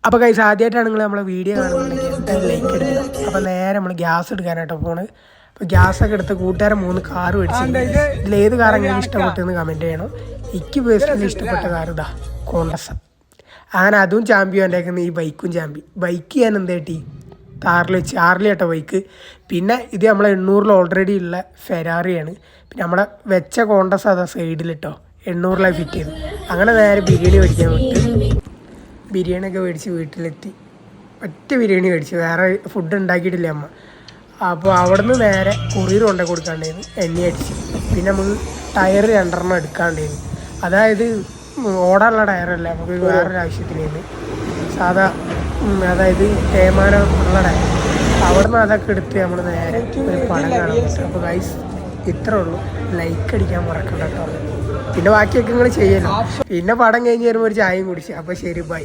അപ്പോൾ ഗൈസ് ആദ്യമായിട്ടാണ് നിങ്ങൾ നമ്മളെ വീഡിയോ കാണുന്നുണ്ടെങ്കിൽ എന്തായാലും ലൈക്ക് എടുക്കണം. അപ്പോൾ നേരെ നമ്മൾ ഗ്യാസ് എടുക്കാനായിട്ടോ പോണ്. അപ്പോൾ ഗ്യാസൊക്കെ എടുത്ത് കൂട്ടുകാരൻ 3 കാറ് മേടിച്ചിട്ടുണ്ട്. ഇതിലേത് കാറെങ്കിലും ഇഷ്ടപ്പെട്ടെന്ന് കമൻറ്റ് ചെയ്യണം. എനിക്ക് പേഴ്സണലി ഇഷ്ടപ്പെട്ട കാർ ഇതാ കോണ്ടസ. അങ്ങനെ അതും ചാമ്പ്യൻ ഉണ്ടാക്കുന്ന ഈ ബൈക്കും ചാമ്പ്യൻ. ബൈക്ക് ഞാൻ എന്താ കിട്ടി താറിൽ വെച്ച് കേട്ടോ ബൈക്ക്. പിന്നെ ഇത് നമ്മളെ 800 ഓൾറെഡി ഉള്ള ഫെരാറിയാണ്. പിന്നെ നമ്മളെ വെച്ച കോണ്ടസ് അതാ സൈഡിലിട്ടോ 800 ഫിറ്റ് ചെയ്ത്. അങ്ങനെ നേരെ ബിരിയാണി മേടിക്കാൻ വിട്ട് ബിരിയാണിയൊക്കെ മേടിച്ച് വീട്ടിലെത്തി. ഒറ്റ ബിരിയാണി മേടിച്ചു, വേറെ ഫുഡ് ഉണ്ടാക്കിയിട്ടില്ല അമ്മ. അപ്പോൾ അവിടുന്ന് നേരെ കൊറിയർ കൊണ്ടു കൊടുക്കാണ്ടായിരുന്നു, എണ്ണ അടിച്ച്. പിന്നെ നമ്മൾ ടയർ 2 എടുക്കാണ്ടായിരുന്നു. അതായത് ഓടാനുള്ള ടയറല്ല, നമുക്ക് വേറൊരു ആവശ്യത്തിനായിരുന്നു സാധാ, അതായത് തേമാനം ഉള്ള ടയർ. അവിടുന്ന് അതൊക്കെ എടുത്ത് നമ്മൾ നേരെ ഒരു പടം കാണാൻ പറ്റും. അപ്പോൾ ഗൈസ് ഇത്രേ ഉള്ളൂ. ലൈക്ക് അടിക്കാൻ മറക്കണ്ട കേട്ടോ. പിന്നെ ബാക്കിയൊക്കെ നിങ്ങൾ ചെയ്യല്ലോ. പിന്നെ പടം കഴിഞ്ഞ് വരുമ്പോൾ ഒരു ചായയും കുടിച്ചു. അപ്പോൾ ശരി, ബൈ.